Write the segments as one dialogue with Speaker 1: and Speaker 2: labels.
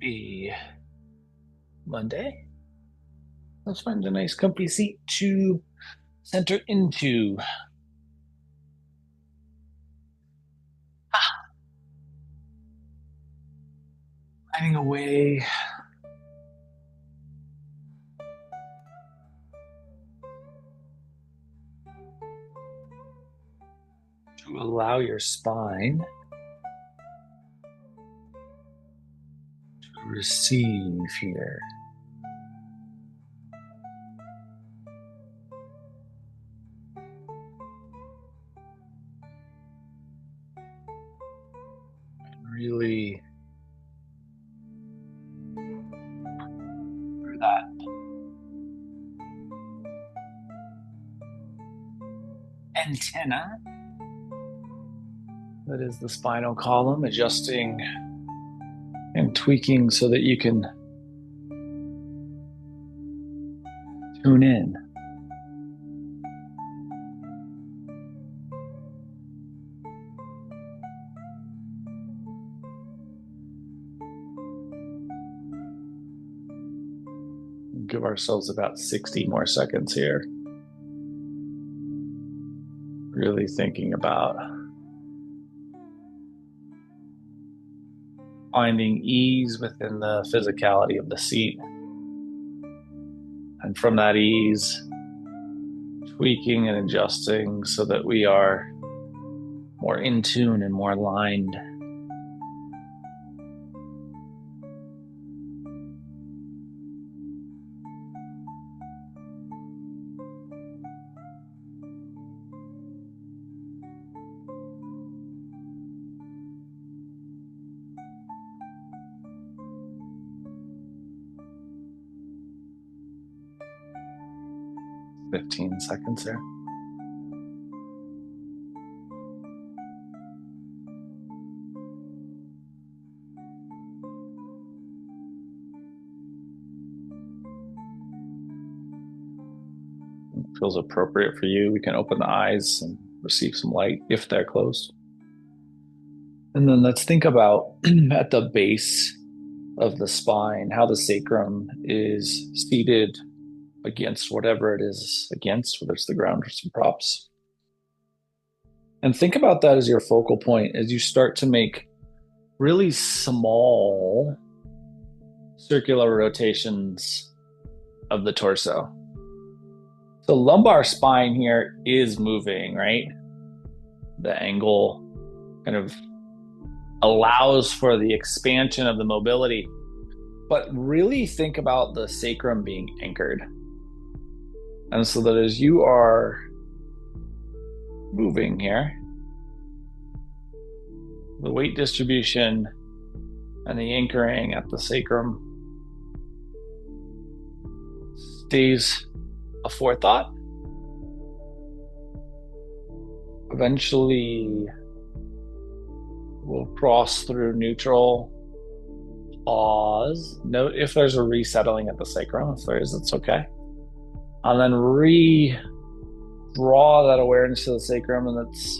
Speaker 1: Happy Monday. Let's find a nice comfy seat to center into. Finding a way to allow your spine to receive here. Really through that antenna that is the spinal column, adjusting and tweaking so that you can tune in. Give ourselves about 60 more seconds here. Really thinking about finding ease within the physicality of the seat. And from that ease, tweaking and adjusting so that we are more in tune and more aligned. Fifteen seconds there. Feels appropriate for you, we can open the eyes and receive some light if they're closed. And then let's think about at the base of the spine, how the sacrum is seated against whatever it is against, whether it's the ground or some props. And think about that as your focal point as you start to make really small circular rotations of the torso. The lumbar spine here is moving, right? The angle kind of allows for the expansion of the mobility, but really think about the sacrum being anchored. And so that as you are moving here, the weight distribution and the anchoring at the sacrum stays a forethought. Eventually, we'll cross through neutral, pause, note if there's a resettling at the sacrum. If there is, it's okay. And then draw that awareness to the sacrum, and let's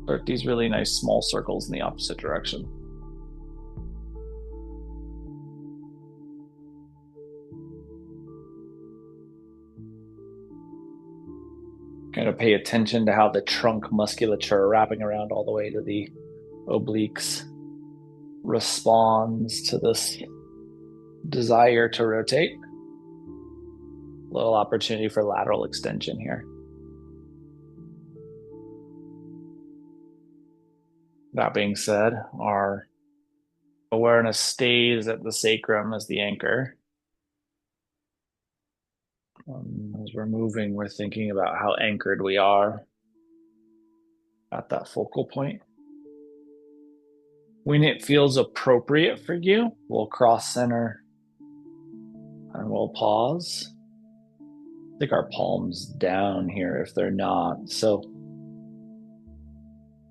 Speaker 1: start these really nice small circles in the opposite direction. Kind of pay attention to how the trunk musculature wrapping around all the way to the obliques responds to this desire to rotate. Little opportunity for lateral extension here. That being said, our awareness stays at the sacrum as the anchor. As we're moving, we're thinking about how anchored we are at that focal point. When it feels appropriate for you, we'll cross center and we'll pause. Take our palms down here if they're not. So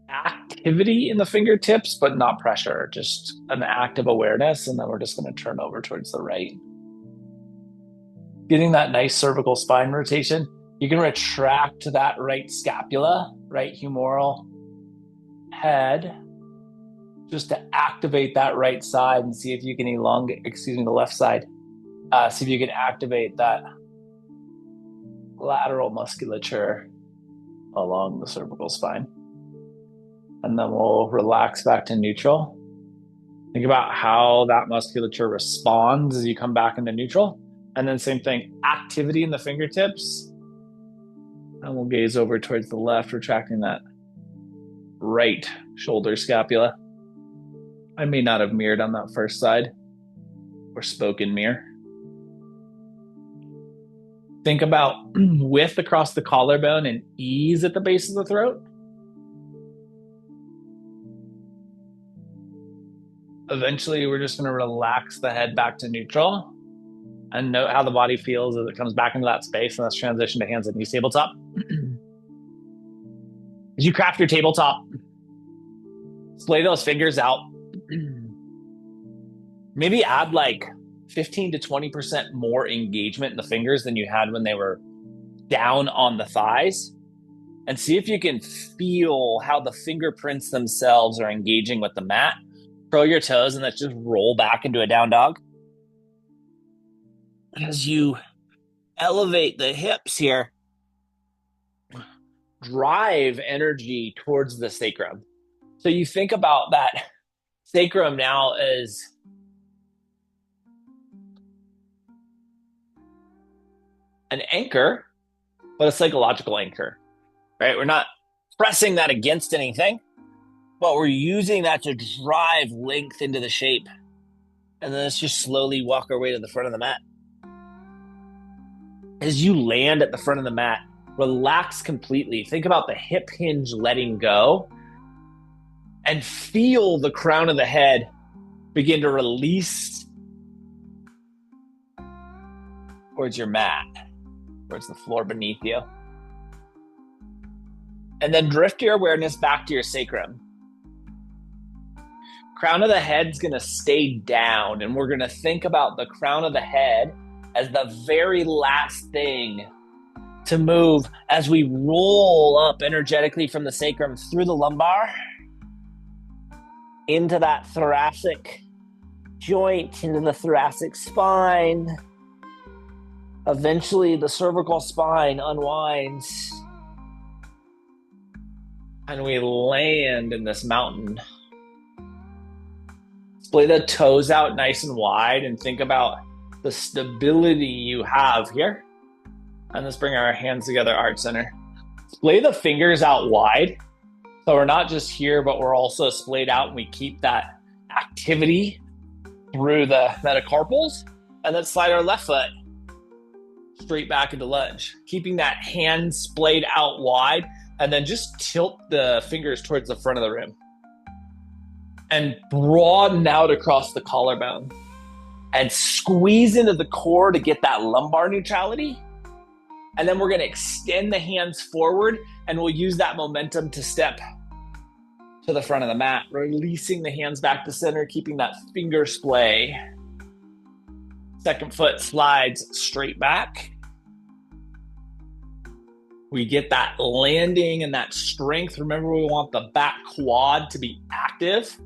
Speaker 1: activity in the fingertips, but not pressure, just an active awareness. And then we're just going to turn over towards the right. Getting that nice cervical spine rotation, you can retract that right scapula, right humeral head, just to activate that right side and see if you can the left side. See if you can activate that lateral musculature along the cervical spine. And then we'll relax back to neutral. Think about how that musculature responds as you come back into neutral. And then same thing, activity in the fingertips. And we'll gaze over towards the left, retracting that right shoulder scapula. I may not have mirrored on that first side or spoken mirror. Think about width across the collarbone and ease at the base of the throat. Eventually, we're just going to relax the head back to neutral and note how the body feels as it comes back into that space. And let's transition to hands and knees tabletop. As you craft your tabletop, splay those fingers out. Maybe add like 15 to 20% more engagement in the fingers than you had when they were down on the thighs. And see if you can feel how the fingerprints themselves are engaging with the mat. Curl your toes and let's just roll back into a down dog. As you elevate the hips here, drive energy towards the sacrum. So you think about that sacrum now as an anchor, but a psychological anchor, right? We're not pressing that against anything, but we're using that to drive length into the shape. And then let's just slowly walk our way to the front of the mat. As you land at the front of the mat, relax completely. Think about the hip hinge letting go and feel the crown of the head begin to release towards your mat, towards the floor beneath you. And then drift your awareness back to your sacrum. Crown of the head's going to stay down, and we're going to think about the crown of the head as the very last thing to move as we roll up energetically from the sacrum through the lumbar into that thoracic joint, into the thoracic spine. Eventually, the cervical spine unwinds, and we land in this mountain. Splay the toes out nice and wide and think about the stability you have here. And let's bring our hands together, heart center. Splay the fingers out wide. So we're not just here, but we're also splayed out, and we keep that activity through the metacarpals. And then slide our left foot straight back into lunge, keeping that hand splayed out wide, and then just tilt the fingers towards the front of the room. And broaden out across the collarbone and squeeze into the core to get that lumbar neutrality. And then we're going to extend the hands forward, and we'll use that momentum to step to the front of the mat, releasing the hands back to center, keeping that finger splay. Second foot slides straight back. We get that landing and that strength. Remember, we want the back quad to be active.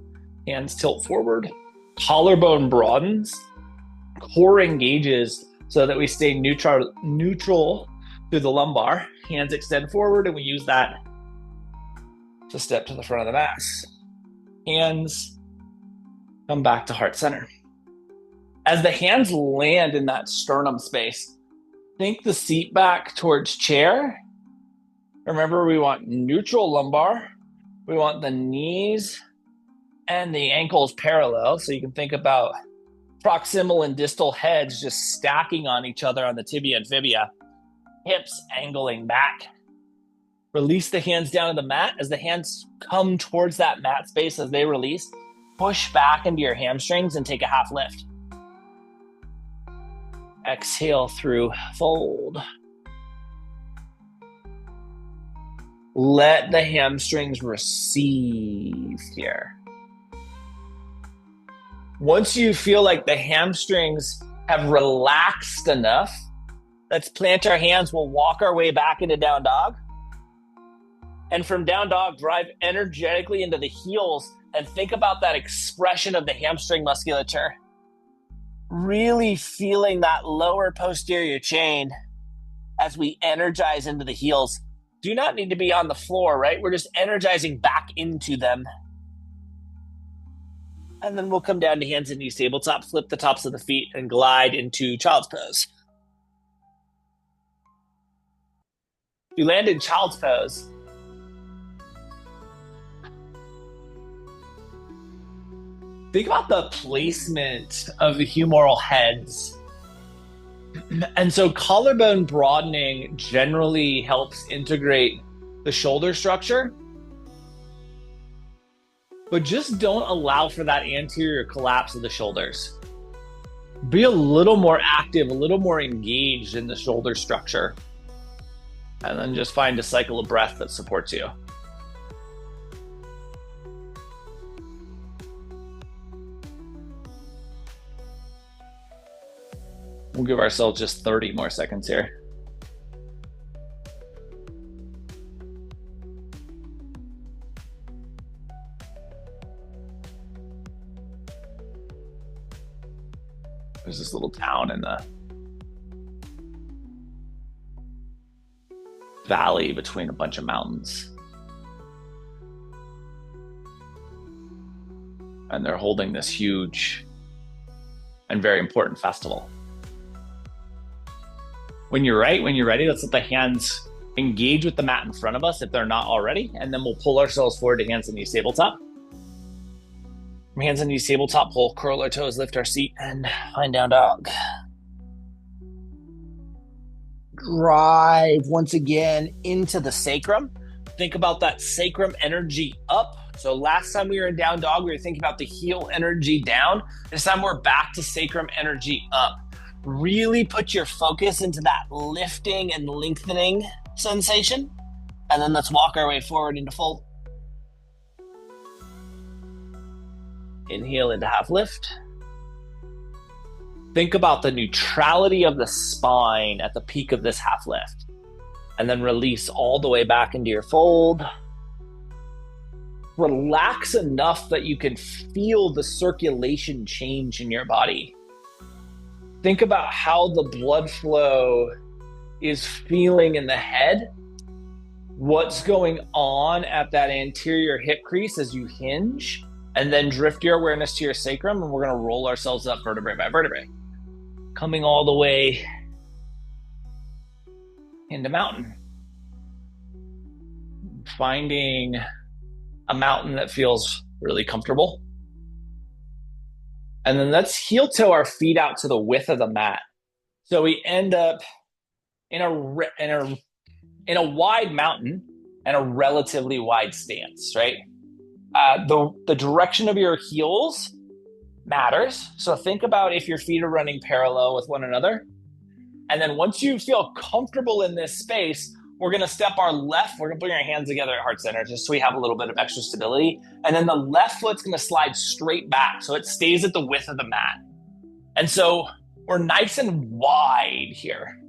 Speaker 1: Hands tilt forward, collarbone broadens, core engages so that we stay neutral through the lumbar. Hands extend forward, and we use that to step to the front of the mat. Hands come back to heart center. As the hands land in that sternum space, think the seat back towards chair. Remember, we want neutral lumbar. We want the knees and the ankles parallel. So you can think about proximal and distal heads just stacking on each other on the tibia and fibia. Hips angling back. Release the hands down to the mat. As the hands come towards that mat space, as they release, push back into your hamstrings and take a half lift. Exhale through fold. Let the hamstrings receive here. Once you feel like the hamstrings have relaxed enough, let's plant our hands. We'll walk our way back into down dog. And from down dog, drive energetically into the heels
Speaker 2: And think about that expression of the hamstring musculature. Really feeling that lower posterior chain as we energize into the heels. Do not need to be on the floor, right? We're just energizing back into them. And then we'll come down to hands and knees tabletop, flip the tops of the feet, and glide into child's pose. If you land in child's pose, think about the placement of the humeral heads. And so collarbone broadening generally helps integrate the shoulder structure, but just don't allow for that anterior collapse of the shoulders. Be a little more active, a little more engaged in the shoulder structure, and then just find a cycle of breath that supports you. We'll give ourselves just 30 more seconds here. There's this little town in the valley between a bunch of mountains. And they're holding this huge and very important festival. When you're ready, let's let the hands engage with the mat in front of us if they're not already, and then we'll pull ourselves forward to hands and knees tabletop. From hands and knees tabletop, pull, curl our toes, lift our seat, and find down dog. Drive once again into the sacrum. Think about that sacrum energy up. So last time we were in down dog, we were thinking about the heel energy down. This time we're back to sacrum energy up. Really put your focus into that lifting and lengthening sensation. And then let's walk our way forward into fold. Inhale into half lift. Think about the neutrality of the spine at the peak of this half lift. And then release all the way back into your fold. Relax enough that you can feel the circulation change in your body. Think about how the blood flow is feeling in the head. What's going on at that anterior hip crease as you hinge, and then drift your awareness to your sacrum, and we're going to roll ourselves up vertebrae by vertebrae. Coming all the way into mountain. Finding a mountain that feels really comfortable. And then let's heel toe our feet out to the width of the mat. So we end up in a wide mountain and a relatively wide stance, right? The direction of your heels matters. So think about if your feet are running parallel with one another. And then once you feel comfortable in this space, we're going to step our left. We're going to bring our hands together at heart center just so we have a little bit of extra stability. And then the left foot's going to slide straight back so it stays at the width of the mat. And so we're nice and wide here.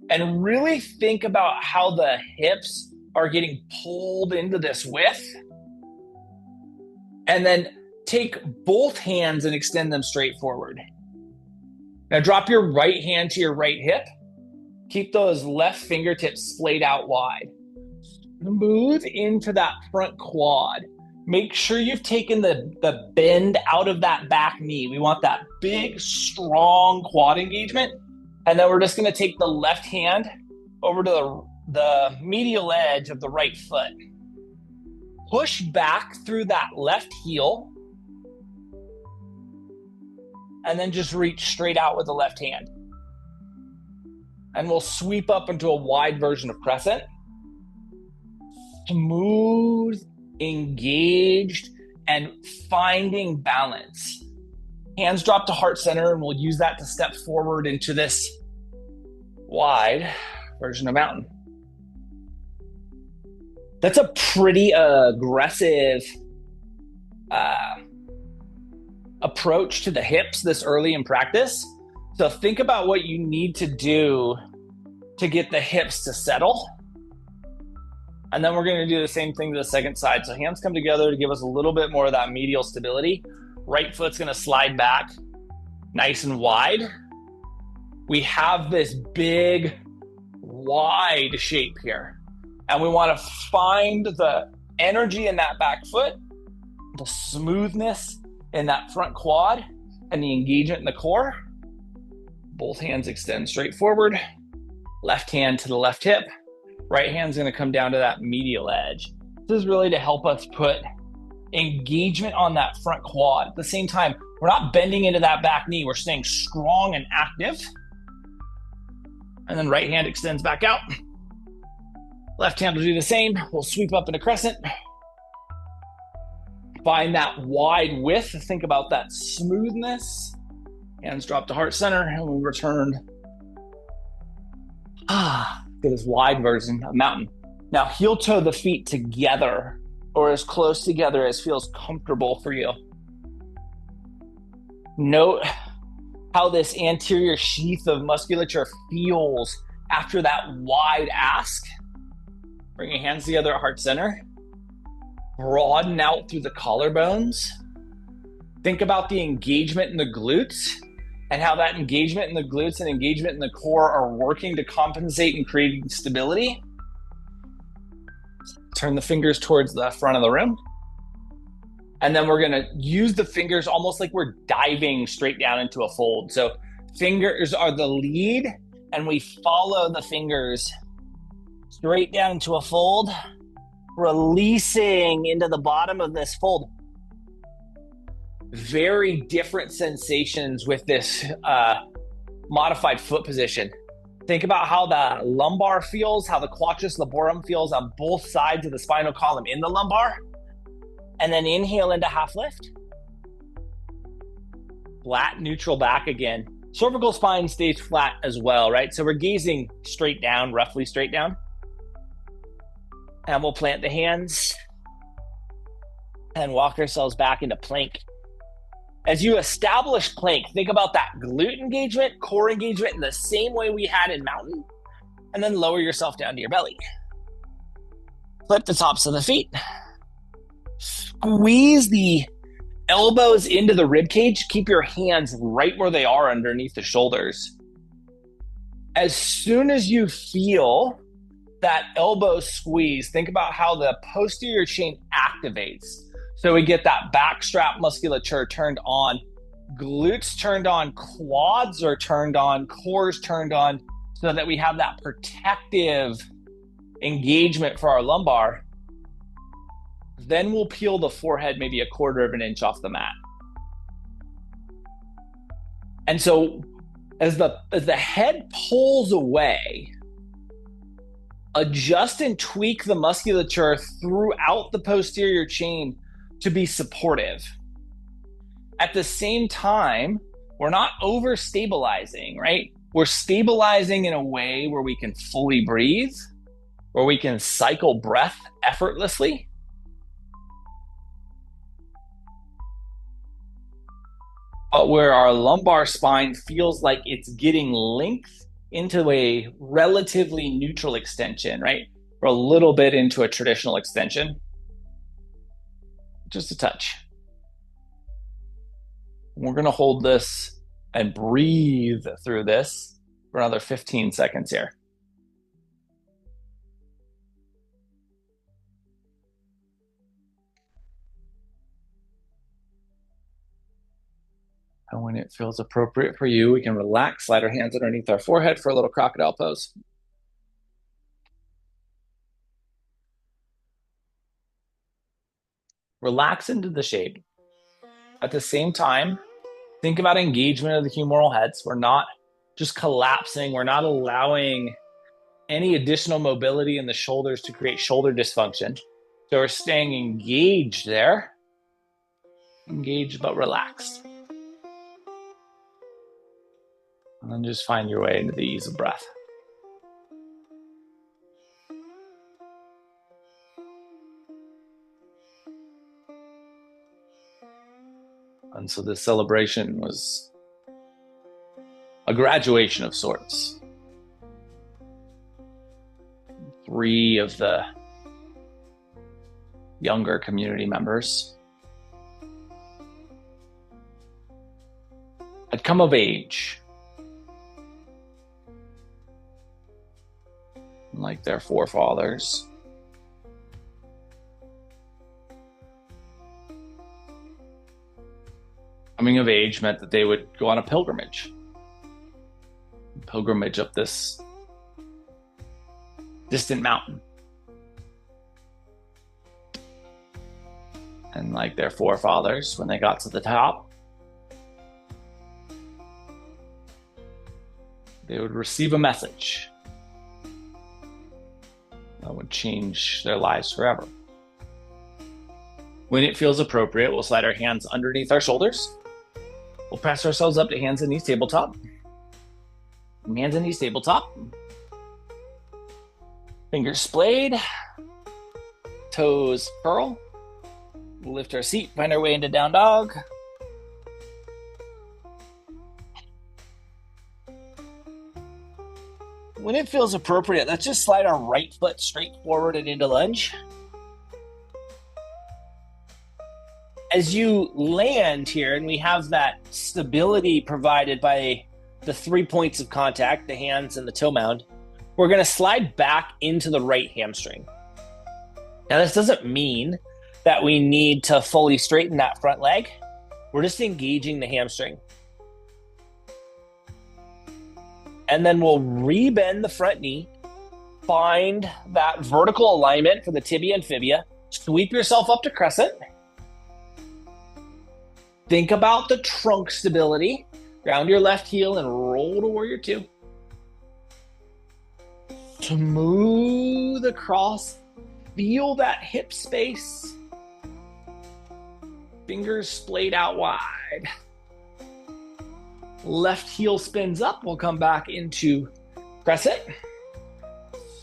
Speaker 2: And really think about how the hips are getting pulled into this width. And then take both hands and extend them straight forward. Now drop your right hand to your right hip. Keep those left fingertips splayed out wide. Move into that front quad. Make sure you've taken the bend out of that back knee. We want that big, strong quad engagement. And then we're just going to take the left hand over to the medial edge of the right foot. Push back through that left heel. And then just reach straight out with the left hand. And we'll sweep up into a wide version of crescent. Smooth, engaged, and finding balance. Hands drop to heart center, and we'll use that to step forward into this wide version of mountain. That's a pretty aggressive approach to the hips this early in practice. So think about what you need to do to get the hips to settle. And then we're going to do the same thing to the second side. So hands come together to give us a little bit more of that medial stability. Right foot's going to slide back nice and wide. We have this big, wide shape here. And we want to find the energy in that back foot, the smoothness in that front quad, and the engagement in the core. Both hands extend straight forward. Left hand to the left hip. Right hand's going to come down to that medial edge. This is really to help us put engagement on that front quad. At the same time, we're not bending into that back knee. We're staying strong and active. And then right hand extends back out. Left hand will do the same. We'll sweep up in a crescent. Find that wide width. Think about that smoothness. Hands drop to heart center, and we return to this wide version of mountain. Now, heel toe the feet together, or as close together as feels comfortable for you. Note how this anterior sheath of musculature feels after that wide ask. Bring your hands together at heart center. Broaden out through the collarbones. Think about the engagement in the glutes and how that engagement in the glutes and engagement in the core are working to compensate and creating stability. Turn the fingers towards the front of the room. And then we're going to use the fingers almost like we're diving straight down into a fold. So fingers are the lead, and we follow the fingers straight down into a fold, releasing into the bottom of this fold. Very different sensations with this modified foot position. Think about how the lumbar feels, how the quadratus laborum feels on both sides of the spinal column in the lumbar. And then inhale into half lift. Flat, neutral back again. Cervical spine stays flat as well, right? So we're gazing straight down, roughly straight down. And we'll plant the hands and walk ourselves back into plank. As you establish plank, think about that glute engagement, core engagement in the same way we had in mountain, and then lower yourself down to your belly. Flip the tops of the feet. Squeeze the elbows into the rib cage. Keep your hands right where they are underneath the shoulders. As soon as you feel that elbow squeeze, think about how the posterior chain activates. So we get that back strap musculature turned on, glutes turned on, quads are turned on, cores turned on, so that we have that protective engagement for our lumbar. Then we'll peel the forehead maybe 1/4 of an inch off the mat. And so as the head pulls away, adjust and tweak the musculature throughout the posterior chain to be supportive. At the same time, we're not over stabilizing, right? We're stabilizing in a way where we can fully breathe, where we can cycle breath effortlessly. But where our lumbar spine feels like it's getting length into a relatively neutral extension, right? Or a little bit into a traditional extension. Just a touch. We're going to hold this and breathe through this for another 15 seconds here. And when it feels appropriate for you, we can relax, slide our hands underneath our forehead for a little crocodile pose. Relax into the shape. At the same time, think about engagement of the humeral heads. We're not just collapsing. We're not allowing any additional mobility in the shoulders to create shoulder dysfunction. So we're staying engaged there. Engaged but relaxed. And then just find your way into the ease of breath. And so this celebration was a graduation of sorts. 3 of the younger community members, had come of age, like their forefathers. Coming of age meant that they would go on a pilgrimage up this distant mountain. And like their forefathers, when they got to the top, they would receive a message that would change their lives forever. When it feels appropriate, we'll slide our hands underneath our shoulders. We'll press ourselves up to hands and knees tabletop. Hands and knees tabletop. Fingers splayed. Toes curl. We'll lift our seat, find our way into down dog. When it feels appropriate, let's just slide our right foot straight forward and into lunge. As you land here, and we have that stability provided by the 3 points of contact, the hands and the toe mound, we're going to slide back into the right hamstring. Now, this doesn't mean that we need to fully straighten that front leg. We're just engaging the hamstring. And then we'll rebend the front knee, find that vertical alignment for the tibia and fibia, sweep yourself up to crescent. Think about the trunk stability. Ground your left heel and roll to warrior two. Smooth across. Feel that hip space. Fingers splayed out wide. Left heel spins up. We'll come back into crescent.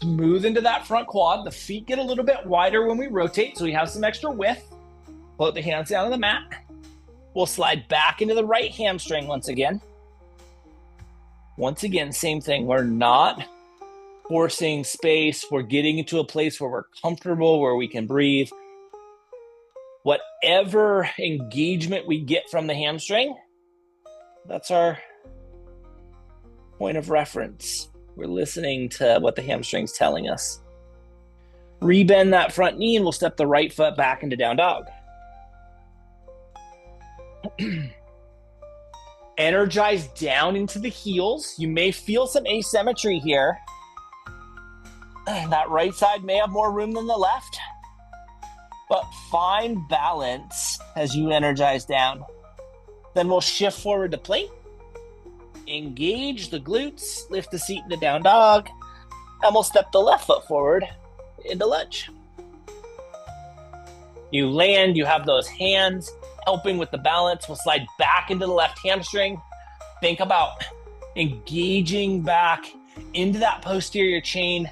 Speaker 2: Smooth into that front quad. The feet get a little bit wider when we rotate, so we have some extra width. Float the hands down on the mat. We'll slide back into the right hamstring once again. Once again, same thing. We're not forcing space. We're getting into a place where we're comfortable, where we can breathe. Whatever engagement we get from the hamstring, that's our point of reference. We're listening to what the hamstring's telling us. Rebend that front knee and we'll step the right foot back into down dog. Energize down into the heels. You may feel some asymmetry here. That right side may have more room than the left, but find balance as you energize down. Then we'll shift forward to plank. Engage the glutes, lift the seat into down dog, and we'll step the left foot forward into lunge. You land, you have those hands helping with the balance. We'll slide back into the left hamstring. Think about engaging back into that posterior chain,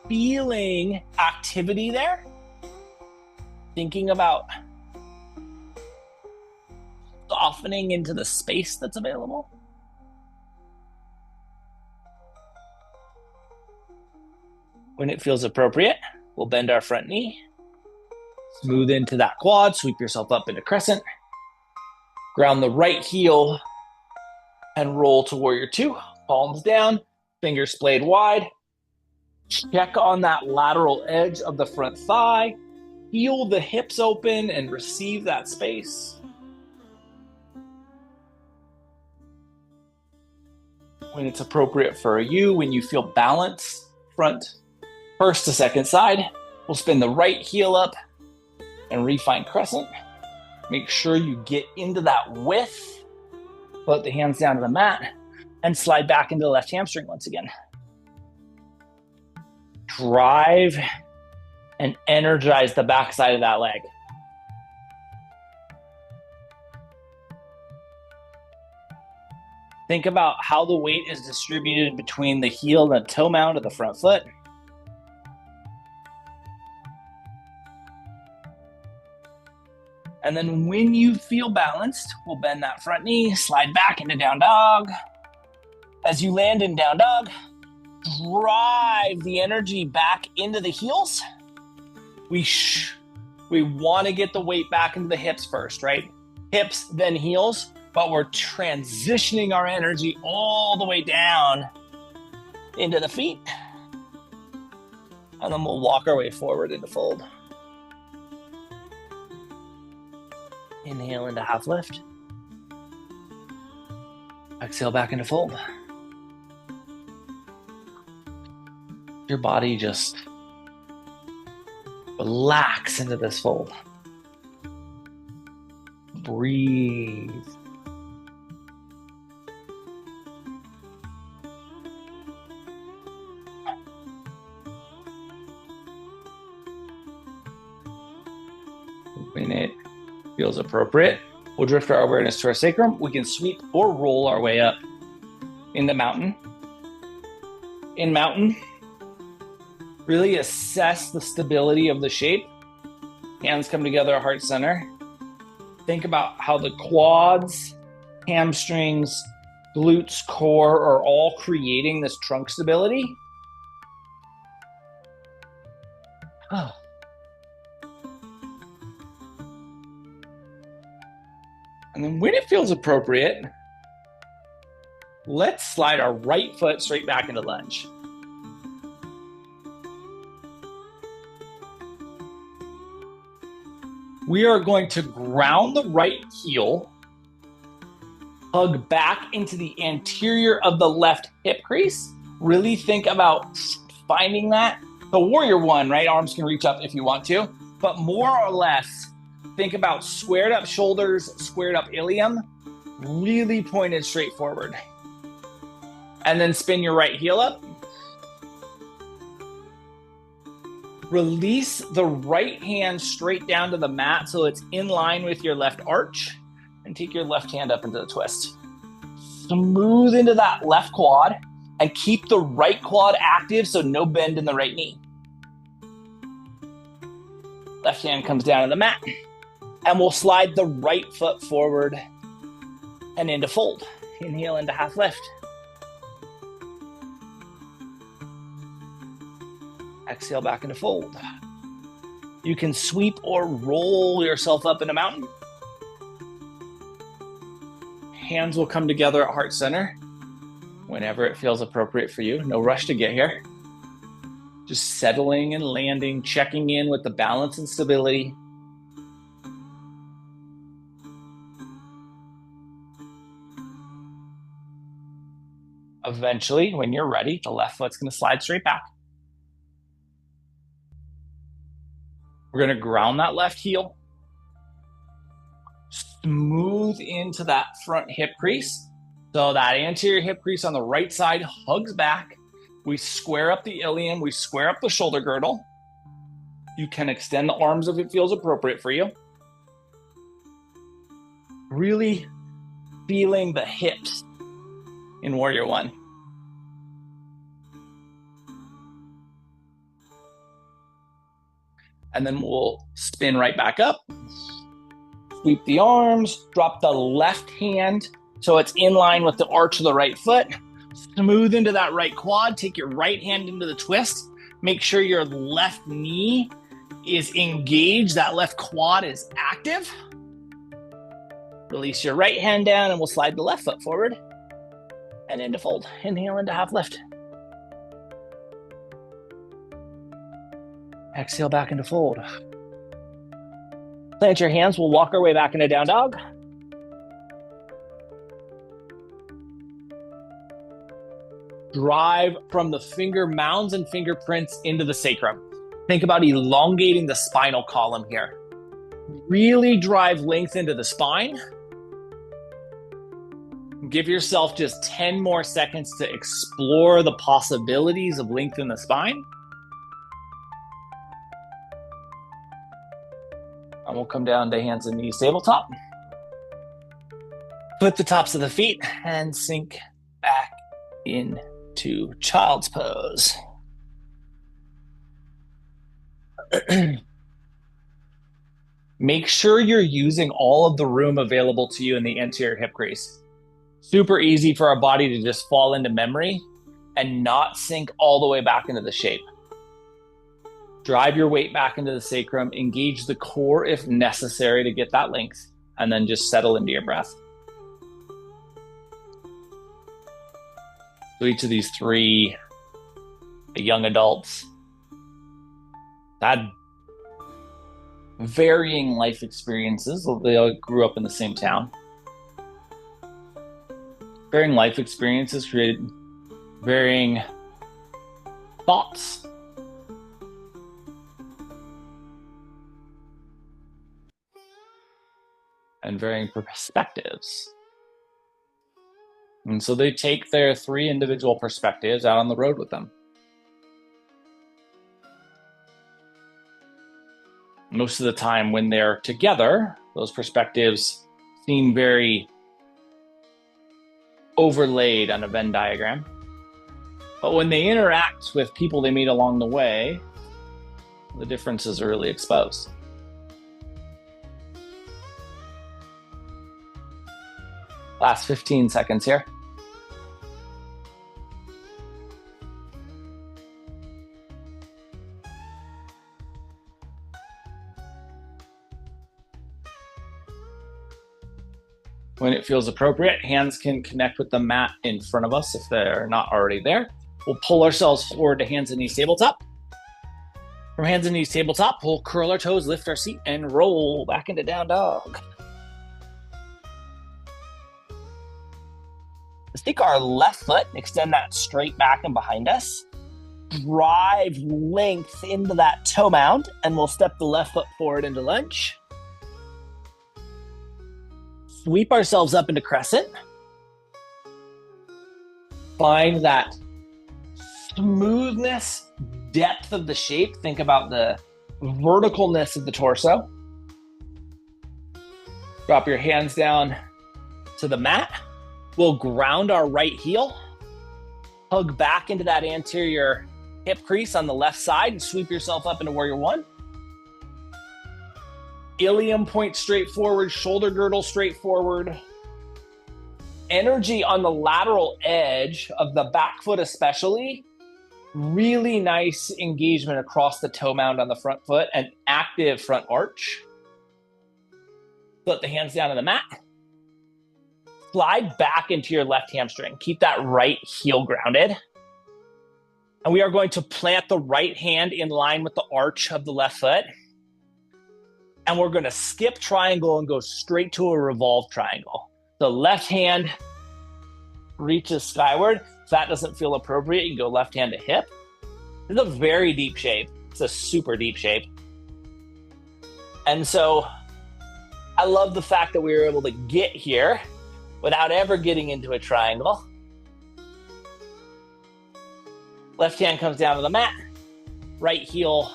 Speaker 2: feeling activity there. Thinking about softening into the space that's available. When it feels appropriate, we'll bend our front knee. Smooth into that quad, sweep yourself up into crescent. Ground the right heel and roll to warrior two. Palms down, fingers splayed wide. Check on that lateral edge of the front thigh. Heel the hips open and receive that space. When it's appropriate for you, when you feel balance, front first to second side, we'll spin the right heel up and refine crescent. Make sure you get into that width. Put the hands down to the mat and slide back into the left hamstring once again. Drive and energize the backside of that leg. Think about how the weight is distributed between the heel and the toe mound of the front foot. And then when you feel balanced, we'll bend that front knee, slide back into down dog. As you land in down dog, drive the energy back into the heels. We We want to get the weight back into the hips first, right? Hips, then heels, but we're transitioning our energy all the way down into the feet. And then we'll walk our way forward into fold. Inhale into half lift. Exhale back into fold. Your body just relax into this fold. Breathe. When it feels appropriate, we'll drift our awareness to our sacrum. We can sweep or roll our way up in the mountain. In mountain, really assess the stability of the shape. Hands come together, heart center. Think about how the quads, hamstrings, glutes, core are all creating this trunk stability. Oh. And then when it feels appropriate, let's slide our right foot straight back into lunge. We are going to ground the right heel, hug back into the anterior of the left hip crease. Really think about finding that. The warrior one, right? Arms can reach up if you want to, but more or less, think about squared up shoulders, squared up ilium, really pointed straight forward. And then spin your right heel up. Release the right hand straight down to the mat so it's in line with your left arch. And take your left hand up into the twist. Smooth into that left quad and keep the right quad active so no bend in the right knee. Left hand comes down to the mat. And we'll slide the right foot forward and into fold. Inhale into half lift. Exhale back into fold. You can sweep or roll yourself up in a mountain. Hands will come together at heart center whenever it feels appropriate for you. No rush to get here. Just settling and landing, checking in with the balance and stability. Eventually, when you're ready, the left foot's going to slide straight back. We're going to ground that left heel. Smooth into that front hip crease. So that anterior hip crease on the right side hugs back. We square up the ilium. We square up the shoulder girdle. You can extend the arms if it feels appropriate for you. Really feeling the hips in Warrior One. And then we'll spin right back up. Sweep the arms, drop the left hand so it's in line with the arch of the right foot. Smooth into that right quad. Take your right hand into the twist. Make sure your left knee is engaged. That left quad is active. Release your right hand down and we'll slide the left foot forward and into fold. Inhale into half lift. Exhale back into fold. Plant your hands. We'll walk our way back into down dog. Drive from the finger mounds and fingerprints into the sacrum. Think about elongating the spinal column here. Really drive length into the spine. Give yourself just 10 more seconds to explore the possibilities of length in the spine. And we'll come down to hands and knees, tabletop. Flip the tops of the feet and sink back into child's pose. Make sure you're using all of the room available to you in the anterior hip crease. Super easy for our body to just fall into memory and not sink all the way back into the shape. Drive your weight back into the sacrum, engage the core if necessary to get that length, and then just settle into your breath. So each of these three young adults had varying life experiences. They all grew up in the same town. Varying life experiences created varying thoughts. And varying perspectives. And so they take their three individual perspectives out on the road with them. Most of the time when they're together, those perspectives seem very overlaid on a Venn diagram. But when they interact with people they meet along the way, the differences are really exposed. Last 15 seconds here. When it feels appropriate, hands can connect with the mat in front of us if they're not already there. We'll pull ourselves forward to hands and knees tabletop. From hands and knees tabletop, we'll curl our toes, lift our seat, and roll back into down dog. Let's take our left foot, extend that straight back and behind us. Drive length into that toe mound, and we'll step the left foot forward into lunge. Sweep ourselves up into crescent. Find that smoothness, depth of the shape. Think about the verticalness of the torso. Drop your hands down to the mat. We'll ground our right heel, hug back into that anterior hip crease on the left side, and sweep yourself up into warrior one. Ilium point straight forward, shoulder girdle straight forward. Energy on the lateral edge of the back foot especially. Really nice engagement across the toe mound on the front foot, and active front arch. Put the hands down on the mat. Slide back into your left hamstring. Keep that right heel grounded. And we are going to plant the right hand in line with the arch of the left foot. And we're going to skip triangle and go straight to a revolved triangle. The left hand reaches skyward. If that doesn't feel appropriate, you can go left hand to hip. This is a very deep shape. It's a super deep shape. And so I love the fact that we were able to get here without ever getting into a triangle. Left hand comes down to the mat. Right heel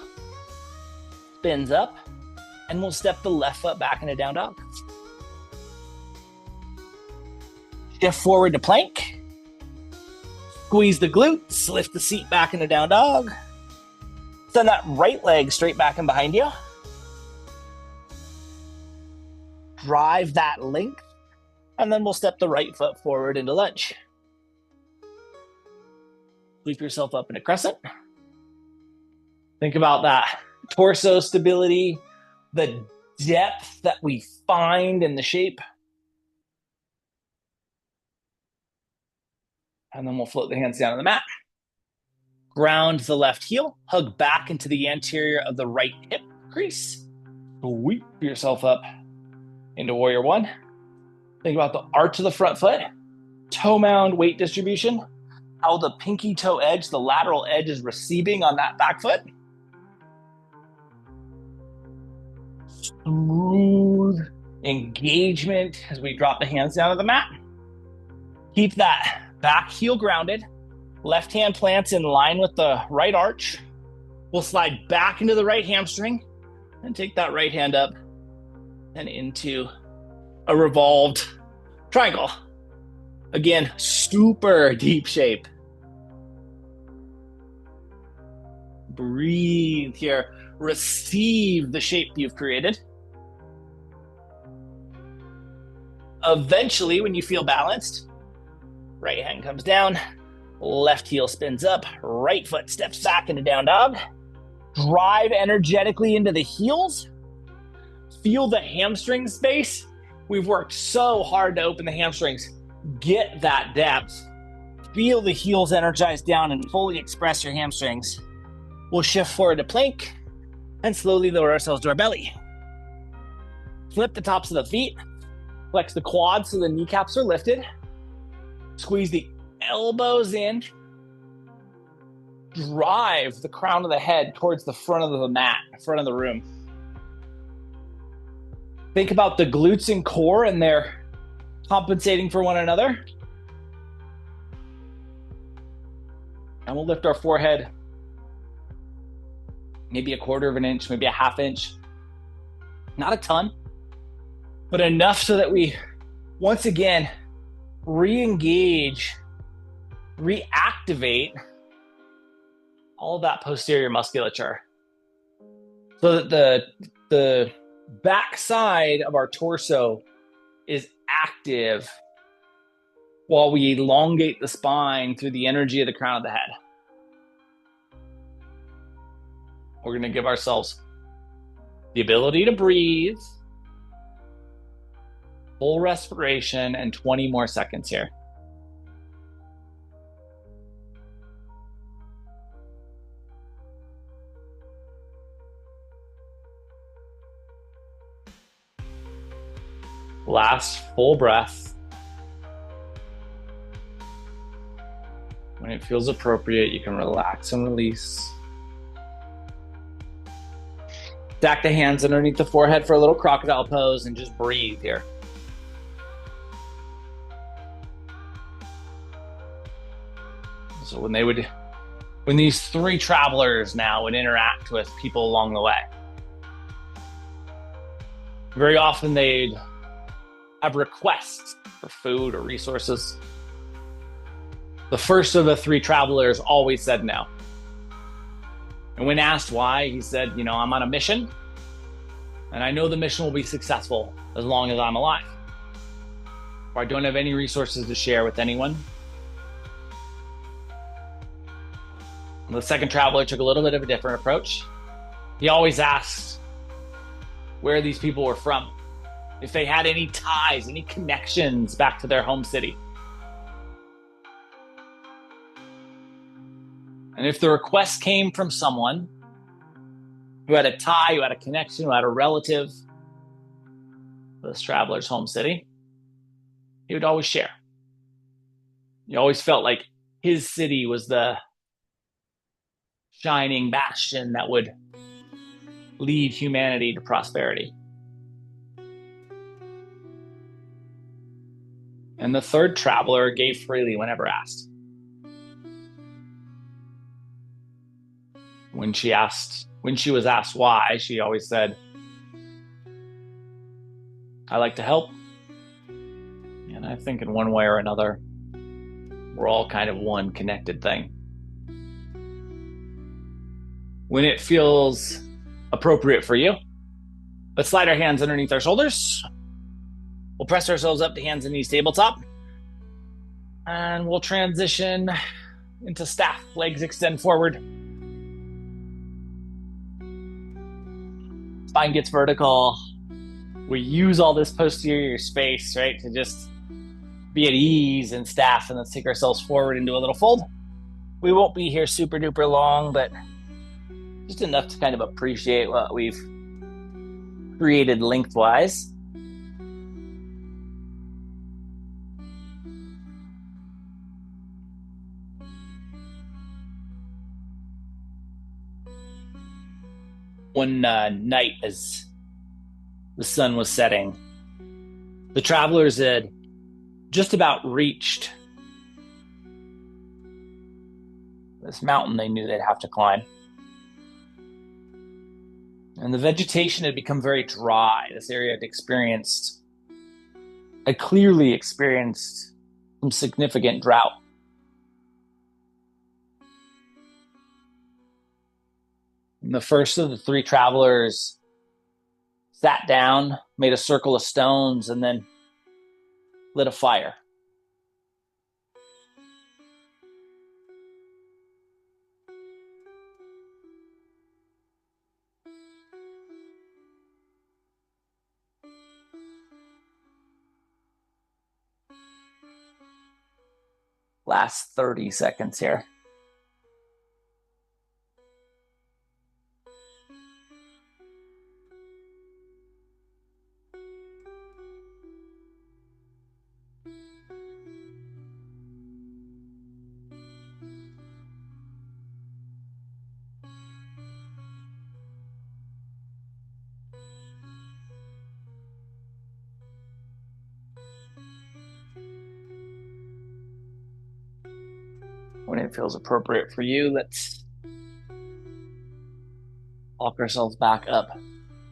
Speaker 2: spins up. And we'll step the left foot back into down dog. Shift forward to plank. Squeeze the glutes. Lift the seat back into down dog. Send that right leg straight back and behind you. Drive that length. And then we'll step the right foot forward into lunge. Sweep yourself up into crescent. Think about that torso stability, the depth that we find in the shape. And then we'll float the hands down on the mat. Ground the left heel, hug back into the anterior of the right hip crease. Sweep yourself up into warrior one. Think about the arch of the front foot, toe mound weight distribution, how the pinky toe edge, the lateral edge is receiving on that back foot. Smooth engagement as we drop the hands down to the mat. Keep that back heel grounded. Left hand plants in line with the right arch. We'll slide back into the right hamstring and take that right hand up and into a revolved triangle. Again, super deep shape. Breathe here. Receive the shape you've created. Eventually, when you feel balanced, right hand comes down, left heel spins up, right foot steps back into down dog. Drive energetically into the heels. Feel the hamstring space. We've worked so hard to open the hamstrings. Get that depth. Feel the heels energized down and fully express your hamstrings. We'll shift forward to plank and slowly lower ourselves to our belly. Flip the tops of the feet. Flex the quads so the kneecaps are lifted. Squeeze the elbows in. Drive the crown of the head towards the front of the mat, front of the room. Think about the glutes and core, and they're compensating for one another. And we'll lift our forehead maybe a quarter of an inch, maybe a half inch. Not a ton, but enough so that we, once again, re-engage, reactivate all of that posterior musculature so that the back side of our torso is active while we elongate the spine through the energy of the crown of the head. We're going to give ourselves the ability to breathe, full respiration, and 20 more seconds here. Last full breath. When it feels appropriate, you can relax and release. Stack the hands underneath the forehead for a little crocodile pose and just breathe here. So when these three travelers now would interact with people along the way, very often they'd have requests for food or resources. The first of the three travelers always said no. And when asked why, he said, I'm on a mission, and I know the mission will be successful as long as I'm alive. Or I don't have any resources to share with anyone. And the second traveler took a little bit of a different approach. He always asked where these people were from, if they had any ties, any connections back to their home city. And if the request came from someone who had a tie, who had a connection, who had a relative to this traveler's home city, he would always share. He always felt like his city was the shining bastion that would lead humanity to prosperity. And the third traveler gave freely whenever asked. When she was asked why, she always said, I like to help. And I think in one way or another, we're all kind of one connected thing. When it feels appropriate for you, let's slide our hands underneath our shoulders. We'll press ourselves up to hands and knees tabletop. And we'll transition into staff. Legs extend forward. Spine gets vertical. We use all this posterior space, right, to just be at ease in staff, and let's take ourselves forward into a little fold. We won't be here super duper long, but just enough to kind of appreciate what we've created lengthwise. One night as the sun was setting, the travelers had just about reached this mountain they knew they'd have to climb. And the vegetation had become very dry. This area had clearly experienced some significant drought. And the first of the three travelers sat down, made a circle of stones, and then lit a fire. last 30 seconds here. When it feels appropriate for you, let's walk ourselves back up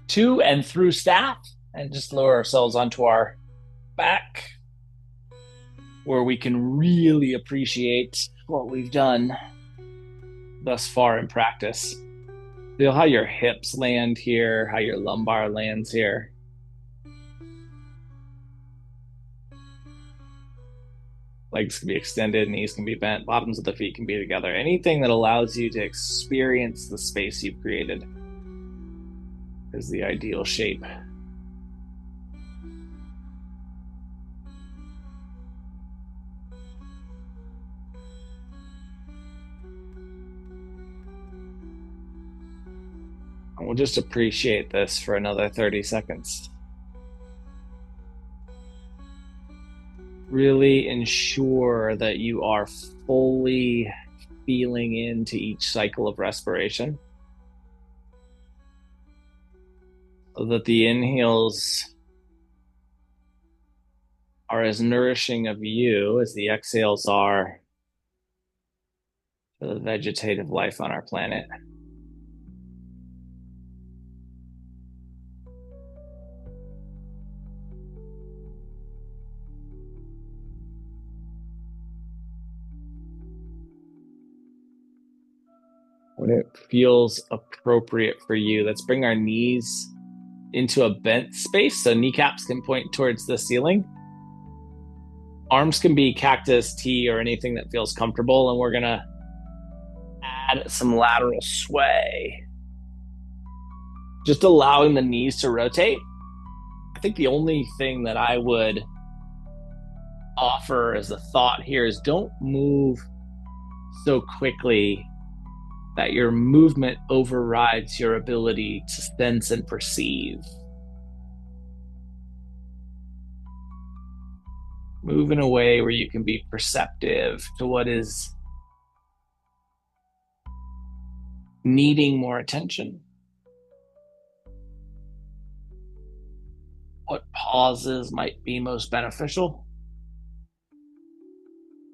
Speaker 2: to and through staff and just lower ourselves onto our back where we can really appreciate what we've done thus far in practice. Feel how your hips land here, how your lumbar lands here. Legs can be extended, knees can be bent, bottoms of the feet can be together. Anything that allows you to experience the space you've created is the ideal shape. And we'll just appreciate this for another 30 seconds. Really ensure that you are fully feeling into each cycle of respiration so that the inhales are as nourishing of you as the exhales are to the vegetative life on our planet. When it feels appropriate for you, let's bring our knees into a bent space so kneecaps can point towards the ceiling. Arms can be cactus, T, or anything that feels comfortable, and we're gonna add some lateral sway. Just allowing the knees to rotate. I think the only thing that I would offer as a thought here is don't move so quickly that your movement overrides your ability to sense and perceive. Move in a way where you can be perceptive to what is needing more attention. What pauses might be most beneficial.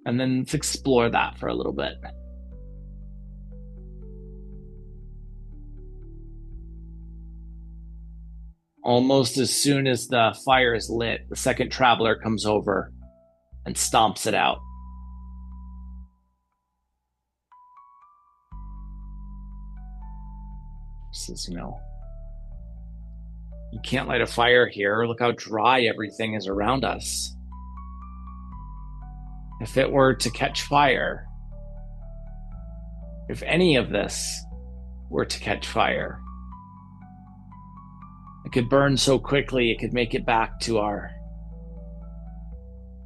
Speaker 2: And then let's explore that for a little bit. Almost as soon as the fire is lit, the second traveler comes over and stomps it out. Says, you can't light a fire here. Look how dry everything is around us. If it were to catch fire, if any of this were to catch fire, it could burn so quickly it could make it back to our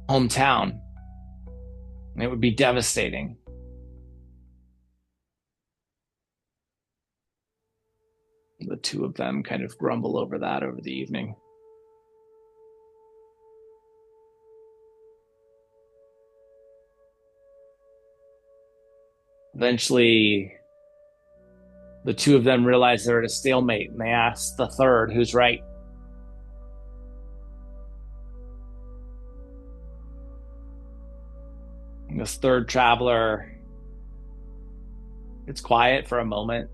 Speaker 2: hometown. And it would be devastating. The two of them kind of grumble over that over the evening. Eventually, the two of them realize they're at a stalemate, and they ask the third, who's right? And this third traveler, it's quiet for a moment.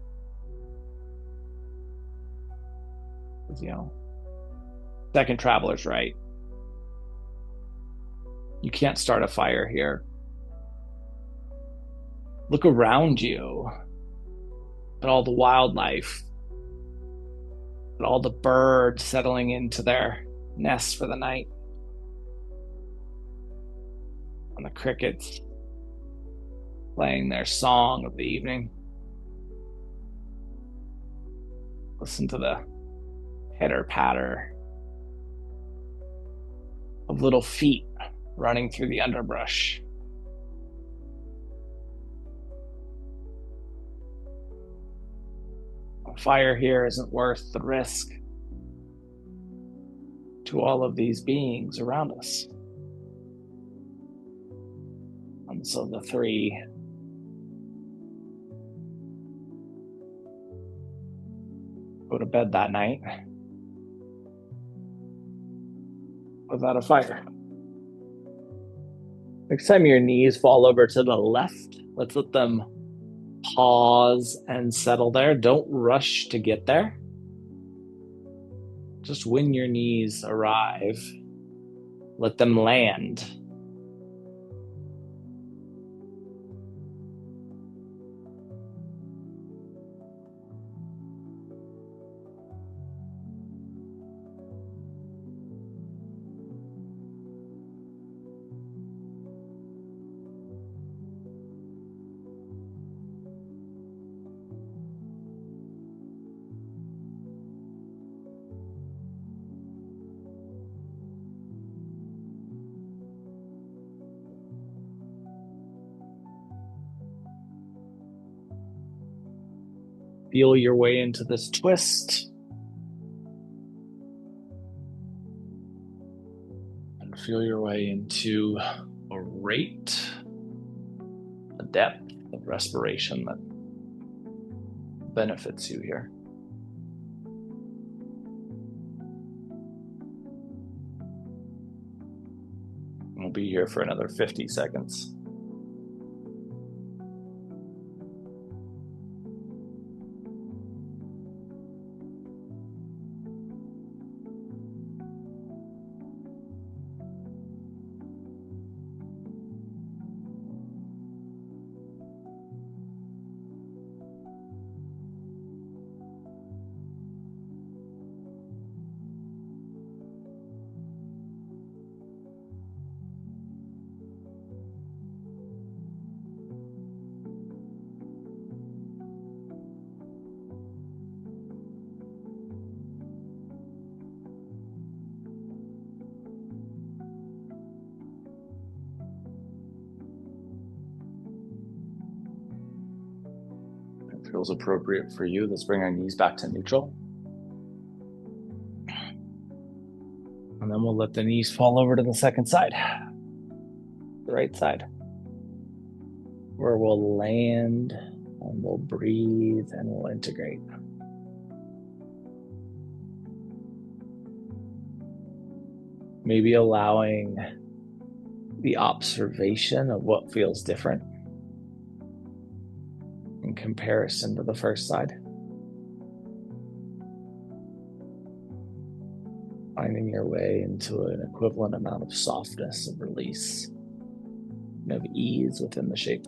Speaker 2: Second traveler's right. You can't start a fire here. Look around you at all the wildlife, at all the birds settling into their nests for the night, and the crickets playing their song of the evening. Listen to the pitter-patter of little feet running through the underbrush. fire here isn't worth the risk to all of these beings around us. And so the three go to bed that night without a fire. Next time your knees fall over to the left, let's let them pause and settle there. Don't rush to get there. Just when your knees arrive, let them land. Feel your way into this twist. And feel your way into a rate, a depth of respiration that benefits you here. We'll be here for another 50 seconds. Feels appropriate for you. Let's bring our knees back to neutral. And then we'll let the knees fall over to the second side, the right side, where we'll land and we'll breathe and we'll integrate. Maybe allowing the observation of what feels different in comparison to the first side. Finding your way into an equivalent amount of softness, of release, and of ease within the shape.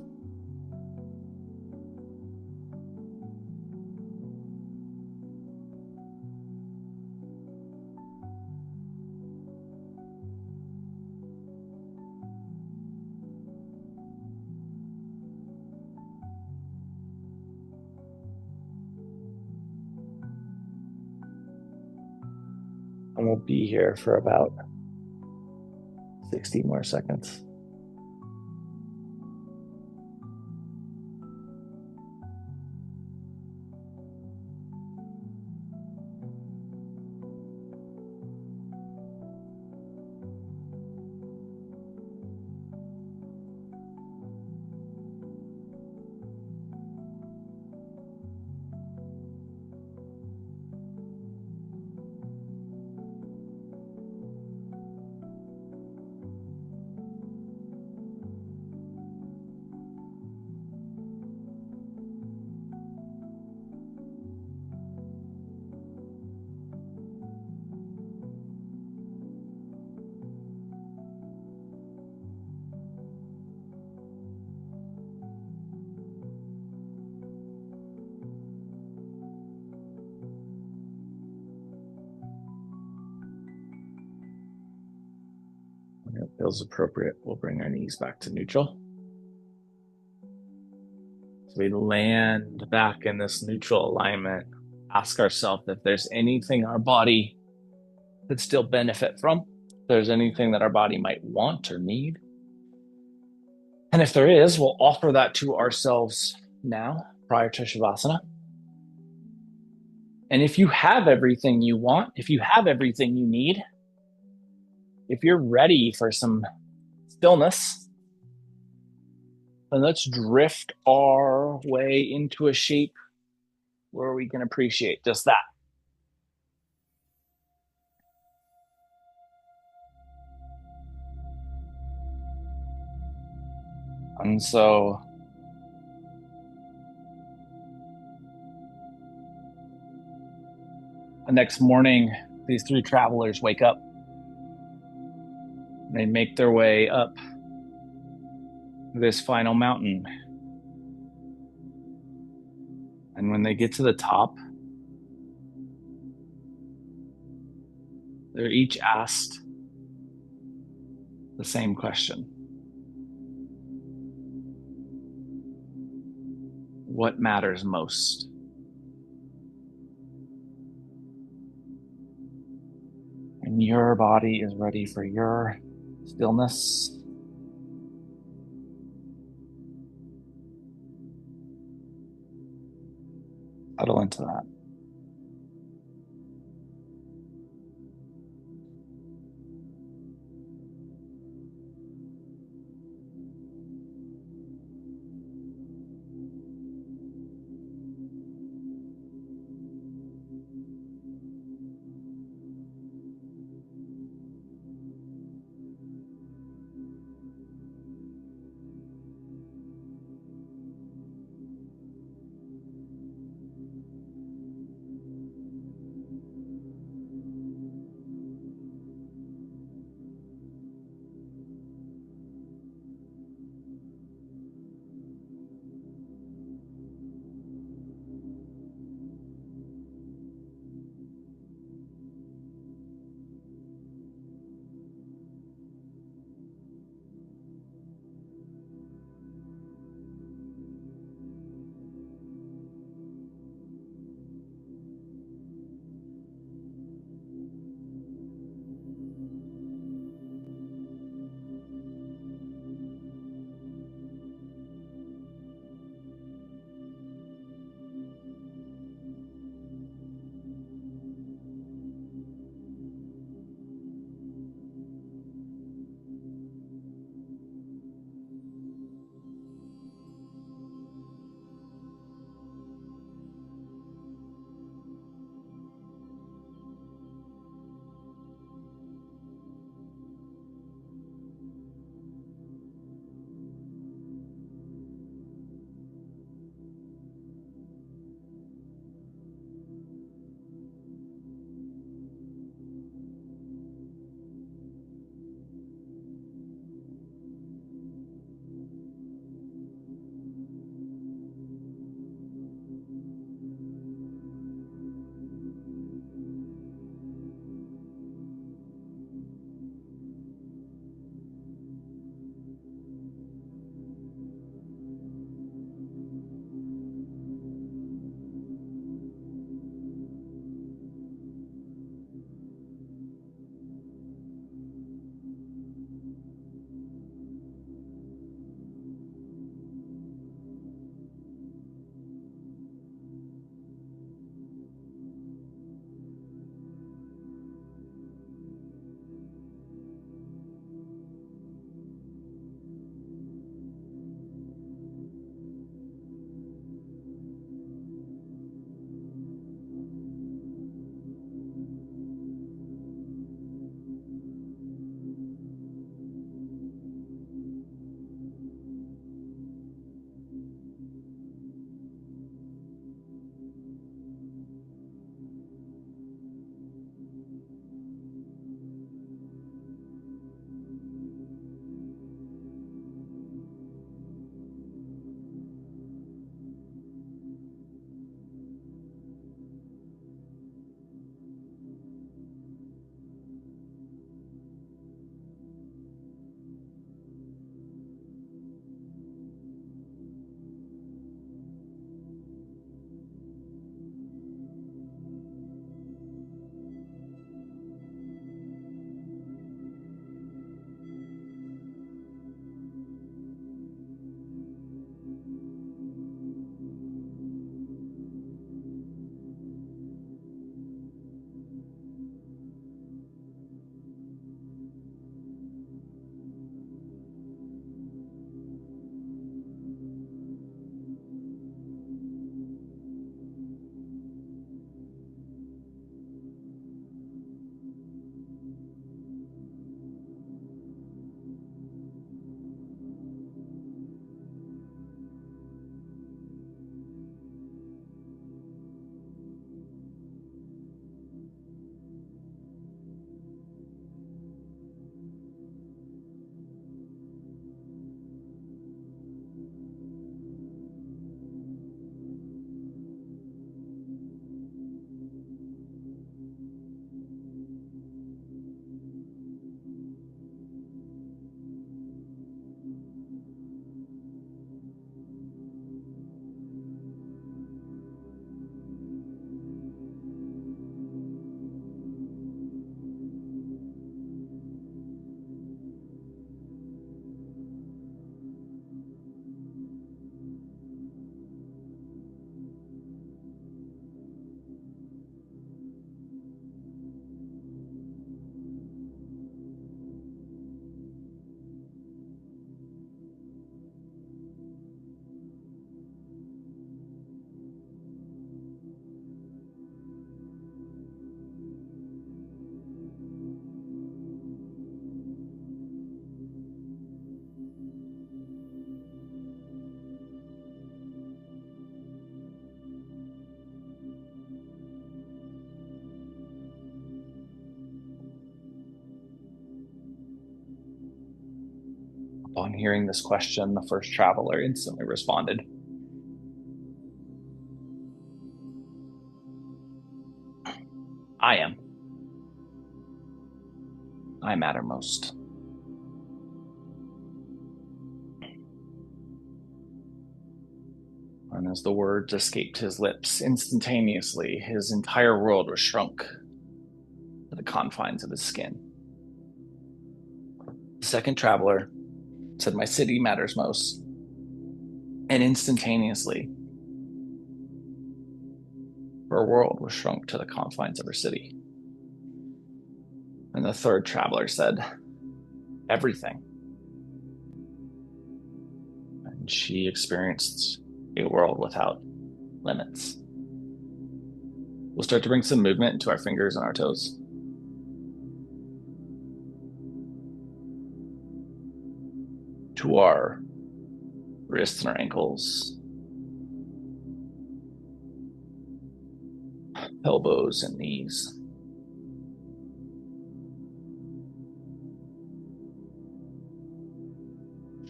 Speaker 2: And we'll be here for about 60 more seconds. When it feels appropriate, we'll bring our knees back to neutral. So we land back in this neutral alignment. Ask ourselves if there's anything our body could still benefit from, if there's anything that our body might want or need. And if there is, we'll offer that to ourselves now, prior to Shavasana. And if you have everything you want, if you have everything you need, if you're ready for some stillness, then let's drift our way into a shape where we can appreciate just that. And so the next morning, these three travelers wake up. They make their way up this final mountain. And when they get to the top, they're each asked the same question. What matters most? And your body is ready for your stillness. Settle into that.
Speaker 1: Upon hearing this question, the first traveler instantly responded, I am. I matter most. And as the words escaped his lips, instantaneously his entire world was shrunk to the confines of his skin. The second traveler said, my city matters most. And instantaneously, her world was shrunk to the confines of her city. And the third traveler said, everything. And she experienced a world without limits. We'll start to bring some movement into our fingers and our toes. To our wrists and our ankles, elbows and knees.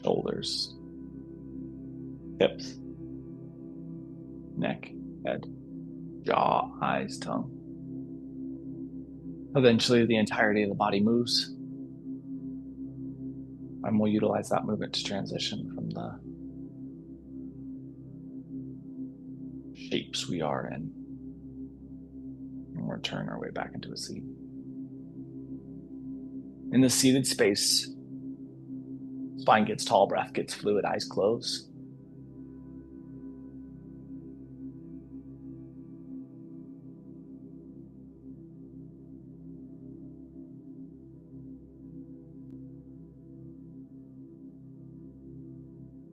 Speaker 1: Shoulders, hips, neck, head, jaw, eyes, tongue. Eventually, the entirety of the body moves. And we'll utilize that movement to transition from the shapes we are in and return our way back into a seat. In the seated space, spine gets tall, breath gets fluid, eyes close.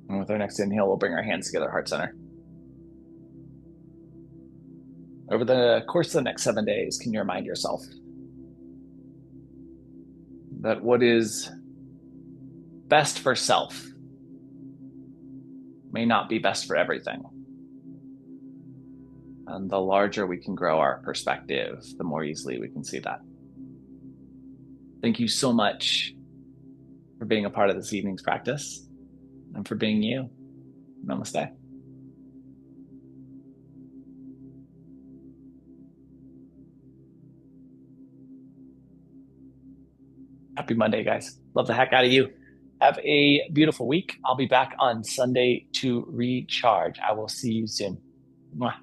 Speaker 1: And with our next inhale, we'll bring our hands together, heart center. Over the course of the next 7 days, can you remind yourself that what is best for self may not be best for everything? And the larger we can grow our perspective, the more easily we can see that. Thank you so much for being a part of this evening's practice and for being you. Namaste. Happy Monday, guys. Love the heck out of you. Have a beautiful week. I'll be back on Sunday to recharge. I will see you soon. Mwah.